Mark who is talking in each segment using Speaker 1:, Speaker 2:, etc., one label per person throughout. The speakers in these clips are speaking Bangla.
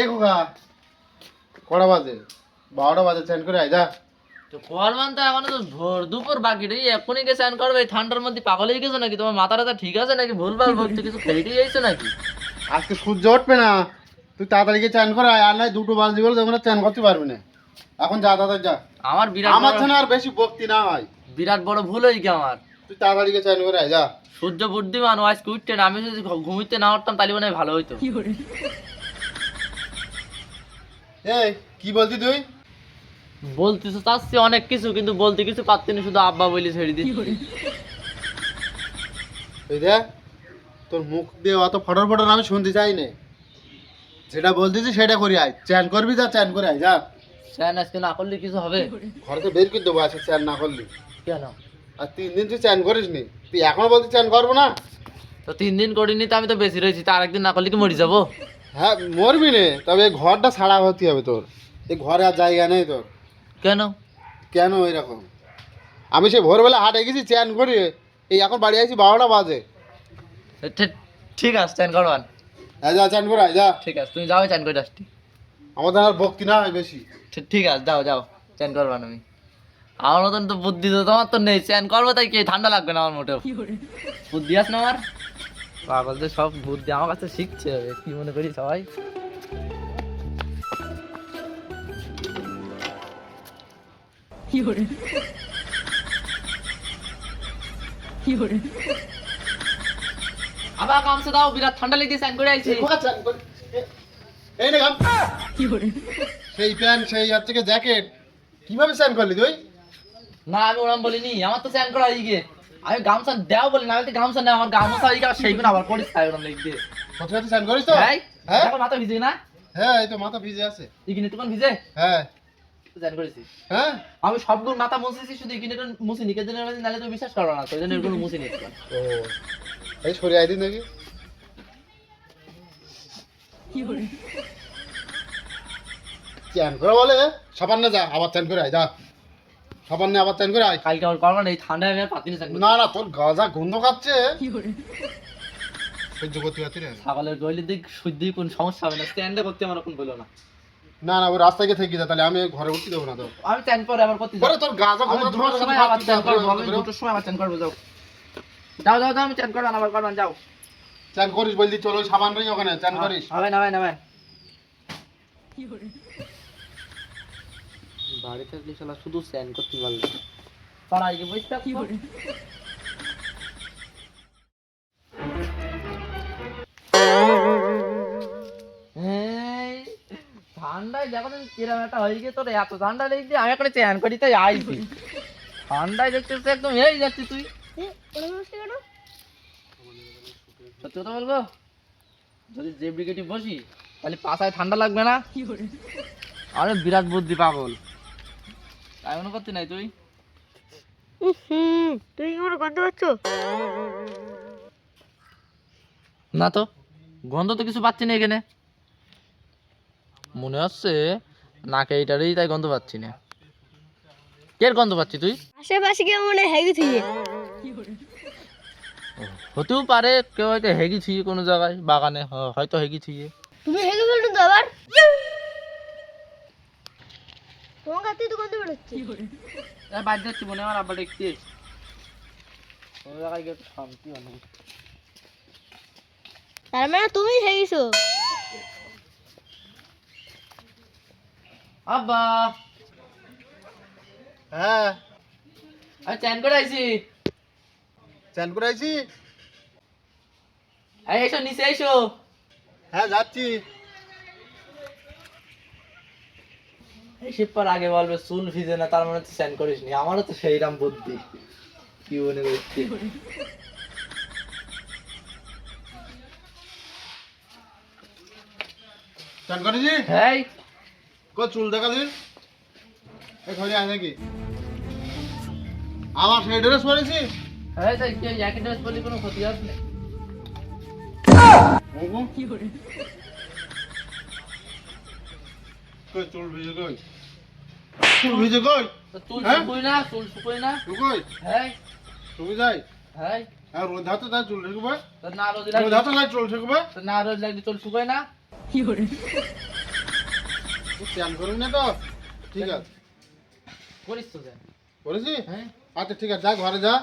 Speaker 1: এ খোকা কটা বাজে? 12টা বাজে, চান করে আয় যা।
Speaker 2: তো করবান তো এখনো তো ভোর দুপুর বাকি রে, এখনই কে স্নান করবে? এই ঠান্ডার মধ্যে পাগল হয়ে গেছো নাকি? তোমার মাথাটা ঠিক আছে নাকি? ভুলভাল বলতে কিছু খেয়ে যাইছো নাকি?
Speaker 1: আজকে সূর্য উঠবে না, তুই তাড়াতাড়ি গিয়ে চান করে আয়, আর নাই 2টো বাজে বলে তোমরা চান করতে পারবি না। এখন যা দাদা যা,
Speaker 2: আমার বিরাট
Speaker 1: আমার
Speaker 2: বড়
Speaker 1: যেন আর বেশি বক্তি না হয়।
Speaker 2: বিরাট বড় ভুল হয়ে গিয়ে আমার।
Speaker 1: তুই তাড়াতাড়ি গিয়ে চান করে আয় যা।
Speaker 2: সূর্য বুদ্ধিমান, ও আজকে উঠতে না, আমি যদি ঘুমিতে না উঠতাম তাহলে মনে হয় ভালো হইতো।
Speaker 1: এই কি বলতি তুই?
Speaker 2: বলতে তো চাচ্ছি অনেক কিছু, কিন্তু বলতে কিছু পারছি না, শুধু আব্বা বলি ছেড়ে দিচ্ছি।
Speaker 1: এই দেখ, তোর মুখ দিয়ে অত ফটর ফটর আমি শুনতে চাই না। যেটা বলতেছি সেটা করি আয়, চান করবি যা, চান করে আয় যা।
Speaker 2: স্যান আজকে না করলে কিছু হবে?
Speaker 1: ঘরে তো বের করে দেবো আজকে চান না করলি।
Speaker 2: কেন?
Speaker 1: আর 3 দিন তুই চান করিস নি, তুই এখনো বলতে চান করবো না?
Speaker 2: তো 3 দিন করিনি তো, আমি তো বেশি রয়েছি, তো আরেকদিন না করলে কি মরে যাবো?
Speaker 1: হ্যাঁ মরবি নে, তবে এই ঘরটা ছাড়া হতে হবে তোর। এই ঘরে আর জায়গা নেই তোর।
Speaker 2: কেন?
Speaker 1: কেন এরকম? আমি সে ভোরবেলা হাটে গেছি চান করি, এই এখন বাড়ি আসি 12টা বাজে।
Speaker 2: ঠিক আছে, স্যান করবান।
Speaker 1: হ্যাঁ যা চান করে আয় যা।
Speaker 2: ঠিক আছে, তুমি যাও চান করে আসছি।
Speaker 1: আমাদের আর ভক্তি না হয় বেশি।
Speaker 2: ঠিক আছে, যাও যাও, চান করবান। আমি আমার মতন তো বুদ্ধি তো তোমার তো নেই, চান করবো তাই কি ঠান্ডা লাগবে না আমার মোটেও। বুদ্ধি আছে না আমার? পাগলদের সব বুদ্ধি আমার কাছে শিখছে, কি মনে করি সবাই। আবার গামছা দাও, বিরাট ঠান্ডা লেগে চান করে আইছি।
Speaker 1: এই নে গাম। সেই প্যান্ট সেই হাত থেকে জ্যাকেট কিভাবে চান করলি তুই?
Speaker 2: না আমি ওরম বলিনি, আমার তো চান করা হয়ে গিয়ে। আমি গামছা দেও বলি না, আমি তো গামছা নেই, আমার গামছা হয়ে গিয়ে সেইগুলো আবার করিস তাই ওরম লেগে দিয়ে।
Speaker 1: সত্যি সত্যি চান করিস তো?
Speaker 2: হ্যাঁ
Speaker 1: হ্যাঁ
Speaker 2: দেখো মাথা ভিজে না?
Speaker 1: হ্যাঁ, এই তো মাথা ভিজে আছে।
Speaker 2: ইগিনে তোমার ভিজে
Speaker 1: হ্যাঁ
Speaker 2: চান করেছি।
Speaker 1: হ্যাঁ।
Speaker 2: আমি সবগুলো মাথা মুছেছি, শুধু ইগিনে মুছিনি, কেদিন নাহলে তো বিশ্বাস করো না, তো এই জন্য এগুলো মুছে নিয়েছিলাম।
Speaker 1: ও এই সরে আই দিন নাকি? চান করে বলে সাবান না, যা আবার চান করে আয় যা। সাবান নে আবার চান করে আয়।
Speaker 2: কালকে আবার করবো না, এই ঠান্ডায় আমি আর পাতি না চান করতে।
Speaker 1: না না, তোর গাজা গন্ধ খাচ্ছে, সহ্য করতে পারছি না।
Speaker 2: ছাগলের গইলের দিক শুদ্ধি কোন সমস্যা হবে না, স্ট্যান্ডে করতে আমার কোন বলো না।
Speaker 1: না না, ওই রাস্তায় গিয়ে থেকে যা, তাহলে আমি ঘরে উঠতে দেবো না তো।
Speaker 2: আমি চান পরে আবার করতে
Speaker 1: পরে
Speaker 2: যাবো।
Speaker 1: তোর গাজা
Speaker 2: আমি
Speaker 1: গন্ধ
Speaker 2: দুটোর সময় আবার চান করবো, আমি দুটোর সময় আবার চান করবো। যাও যাও যাও যাও, আমি চান করবো আবার করবেন, যাও।
Speaker 1: চান করিস বললি, চলো ওই সাবান রই ওখানে চান করিস।
Speaker 2: হবে না, হবে না। বাড়ি থাকলে শালা শুধু স্যান করতে পারলো, পাড়ায় গিয়ে বসে থাকবো। এই ঠান্ডায় যখন কিরম একটা হয়ে গিয়ে, তোর এত ঠান্ডা লেগে আমি এখন চ্যান করি তাই আইছি। ঠান্ডায় দেখছিস একদম এই যাচ্ছি তুই। সত্যি কথা বলবো, যদি যে ব্রিগেডে বসি তাহলে পাশায় ঠান্ডা লাগবে না। আরে বিরাট বুদ্ধি পাগল, তাই মনে করতে নাই তুই?
Speaker 3: তুই কি মনে করতে পারছো?
Speaker 2: না তো, গন্ধ তো কিছু পাচ্ছি না এখানে, মনে হচ্ছে নাকে এইটারই তাই গন্ধ পাচ্ছি না। কের গন্ধ পাচ্ছি তুই?
Speaker 3: আশেপাশে কেউ মনে হেগে থিয়ে।
Speaker 2: হতেও পারে কেউ হয়তো হেগি ছুঁয়ে কোনো জায়গায় বাগানে, হয়তো হেগি ছুঁয়ে।
Speaker 3: তুমি হেগে ফেলছো তো আবার? তোমার কাছে তো গন্ধ বেরোচ্ছে।
Speaker 2: বাইর যাচ্ছি মনে হয়, আব্বা দেখছি কোনো জায়গায় গিয়ে একটু শান্তি অনেক।
Speaker 3: তার মানে তুমি হেগেছো?
Speaker 2: আব্বা
Speaker 1: হ্যাঁ
Speaker 2: আমি চ্যান করে আইছি।
Speaker 1: চান করে আইছি।
Speaker 2: এই এসো নিচে এসো।
Speaker 1: হ্যাঁ যাচ্ছি।
Speaker 2: এই শিবপার আগে বলবে চুল ভিজে না, তার মানে তুই চ্যান করিস নি। আমারও তো সেইরাম বুদ্ধি, কি মনে করছি।
Speaker 1: চান করেছি।
Speaker 2: হ্যাঁ
Speaker 1: কো চুল দেখা দিন, এই ঘরে আয় নাকি? আমার সেই ড্রেস পরেছি।
Speaker 2: হ্যাঁ তাই কি একই ড্রেস পরলে কোনো ক্ষতি আছে না?
Speaker 1: কই চুল ভিজে কই? চুল ভিজে কই?
Speaker 2: তো চুল
Speaker 1: হ্যাঁ?
Speaker 2: শুকোই না, চুল শুকোই না।
Speaker 1: তুই কই?
Speaker 2: হ্যাঁ
Speaker 1: তুমি যাই।
Speaker 2: হ্যাঁ,
Speaker 1: আর রোদ হাতে তাই চুল ঠেকবে।
Speaker 2: তো না রোজ
Speaker 1: রোদ
Speaker 2: লাগলে,
Speaker 1: হাতে তাই চুল ঠেকবে।
Speaker 2: তো না রোজ লাগলে চুল শুকোয় না।
Speaker 1: স্নান করবি না তো? ঠিক আছে,
Speaker 2: করিস তো চ্যান।
Speaker 1: করেছি?
Speaker 2: হ্যাঁ
Speaker 1: আচ্ছা ঠিক আছে, যা ঘরে যা,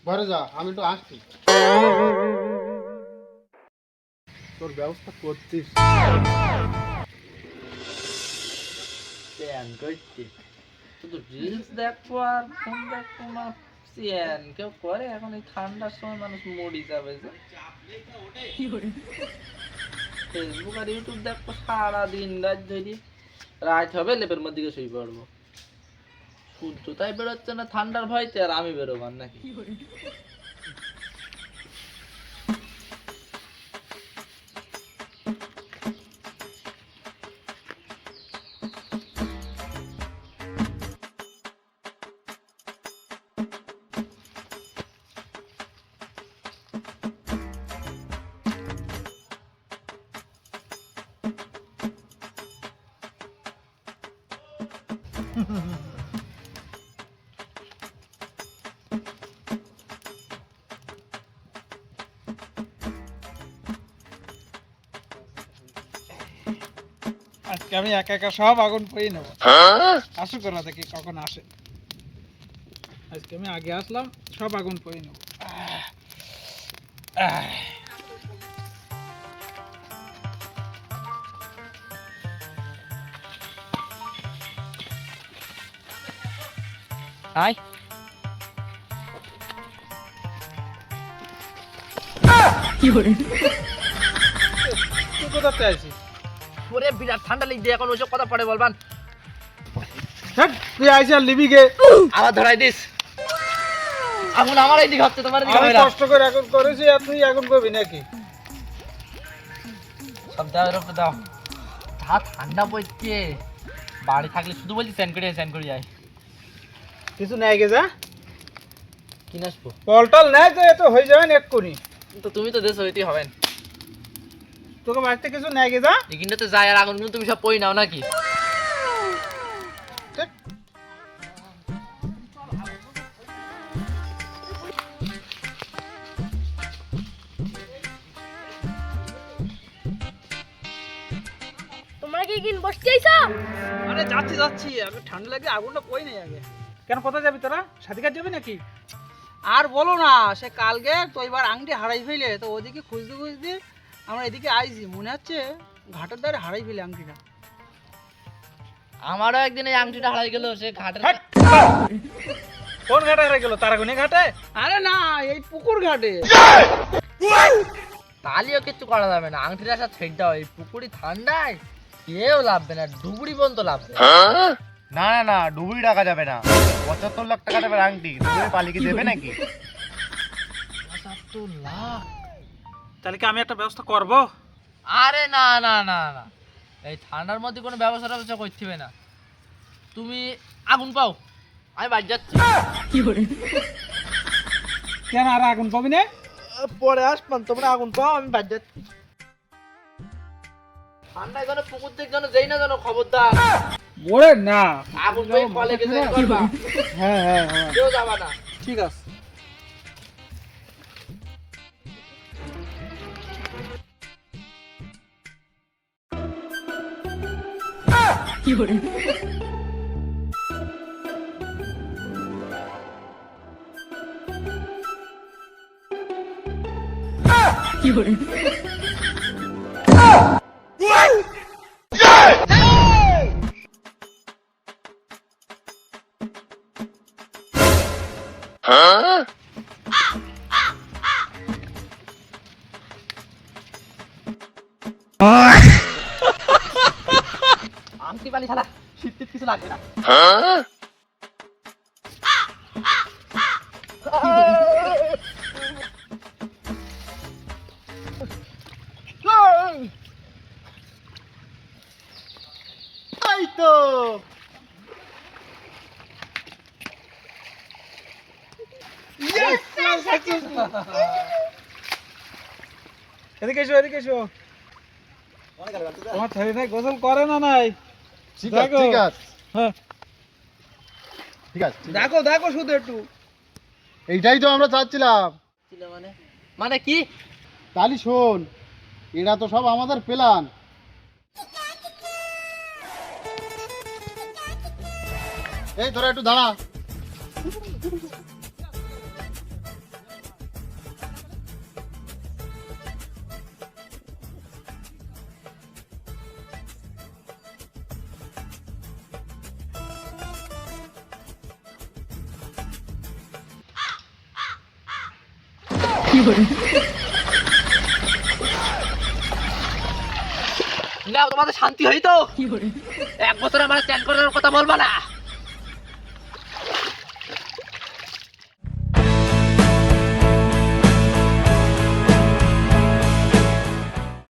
Speaker 1: ঘরে যা, আমি একটু আসছি। তোর ব্যবস্থা করছিস।
Speaker 2: চ্যান করছি, শুধু রিলস দেখবো আর ফোন দেখবো না, চ্যান কেউ করে? এখন এই ঠান্ডার সময় মানুষ মরি যাবে যে। ফেসবুক আর ইউটিউব দেখবো সারাদিন রাত ধরে, রাত হবে লেপের মধ্যে গিয়ে শুয়ে পড়বো। সূর্য তাই বেরোচ্ছে না ঠান্ডার ভয়তে, আর আমি বেরোবার নাকি?
Speaker 4: আজকে আমি একা একা সব আগুন পরিয়ে নেবো। আসুক ওরা দেখি কখন আসে। আজকে আমি আগে আসলাম, সব আগুন পরিয়ে নেবো।
Speaker 2: আয়
Speaker 4: তুই কোথাতে আছিস?
Speaker 2: ওরে বিরাট ঠান্ডা লেগে, এখন ওইসব কথা পড়ে বলবান।
Speaker 4: হ্যাঁ, তুই আইসি আর লিবি গে।
Speaker 2: আবার ধরাই দিস, আগুন আমার এইদিকে হচ্ছে, তোমার এদিকে
Speaker 4: আমি
Speaker 2: হবে না।
Speaker 4: কষ্ট করে আগুন করেছি আর তুই আগুন করবি নাকি?
Speaker 2: সব দেওয়ার উপরে দাও। যা ঠান্ডা পড়ছে, বাড়ি থাকলে শুধু বলছি স্যান করে যায়।
Speaker 4: কিছু নেই গে যা,
Speaker 2: কিনে আসবো
Speaker 4: পলটল নেই তো, এত হয়ে যাবে না এক্ষুনি।
Speaker 2: তো, তুমি তো দেশ হইতেই হবেন।
Speaker 4: তোকে বাড়িতে কিছু নেই গে যা।
Speaker 2: এখানটাতে যায় আর আগুনগুলো তুমি সব পই নাও নাকি?
Speaker 4: ঠিক।
Speaker 3: তোমরা কি কিন বসতে আইছো?
Speaker 4: আরে যাচ্ছি যাচ্ছি, আমি ঠান্ডা লাগে আগুনটা কই নেই আগে। কেন কোথায় যাবি তোরা? সাথী কাজ যাবি নাকি? আর বলো না, সে কালকে তো এবার আংটি হারাই ফেলে, তো ওদিকে খুঁজতে খুঁজতে আমরা এদিকে আইছি, মনে হচ্ছে ঘাটের ধারে হারাই ফেলে আংটিটা।
Speaker 2: আমারও একদিন এই আংটিটা হারাই গেল, সে ঘাটের।
Speaker 4: কোন ঘাটে হারাই গেল? তারাগুনি ঘাটে? আরে না, এই পুকুর ঘাটে।
Speaker 2: তালিও কিচ্ছু করা যাবে না, আংটিটা সব ছেড়ে দাও। এই পুকুরি ঠান্ডায় কেউ লাভবে না, ডুবুরি পর্যন্ত লাভবে।
Speaker 1: না না না, ডুবুরি টাকা যাবে না। 75 লাখ টাকা দেবে আংটি, ডুবুরি পালিয়ে দেবে নাকি?
Speaker 4: তাহলে কি আমি একটা ব্যবস্থা করব?
Speaker 2: আরে না না না না, এই ঠান্ডার মধ্যে কোনো ব্যবস্থা করতে হবে না। তুমি আগুন পাও, আমি বাড়ি যাচ্ছি।
Speaker 4: কেন আর আগুন পাবি না?
Speaker 2: পরে আসবান, তোমরা আগুন পাও, আমি বাড়ি যাচ্ছি। ঠান্ডায় যেন পুকুর দিক যেন যেই না যেন খবরদার।
Speaker 4: ওরে না,
Speaker 2: আগুন পেয়ে কলে গেছে করবা,
Speaker 4: হ্যাঁ হ্যাঁ হ্যাঁ,
Speaker 2: কেউ যাবা না।
Speaker 4: ঠিক আছে।
Speaker 2: আংটি পালি ছাড়া শীত টিত কিছু লাগবে না।
Speaker 1: এই তো
Speaker 4: এদিকে এসো, এদিকে এসো। তোমার ছেলে নাই গোসল করে না নাই?
Speaker 1: ঠিক আছে
Speaker 4: দেখো।
Speaker 1: ঠিক আছে
Speaker 4: হ্যাঁ,
Speaker 1: ঠিক আছে, ঠিক আছে।
Speaker 4: দেখো দেখো শুধু একটু।
Speaker 1: এইটাই তো আমরা চাচ্ছিলাম।
Speaker 2: মানে মানে কি?
Speaker 1: তাহলে শোন, এরা তো সব আমাদের প্ল্যান। এই তোরা একটু দাঁড়া।
Speaker 2: নাও তোমাদের শান্তি হই তো। 1 বছর আমার চ্যান করার কথা বলবা না।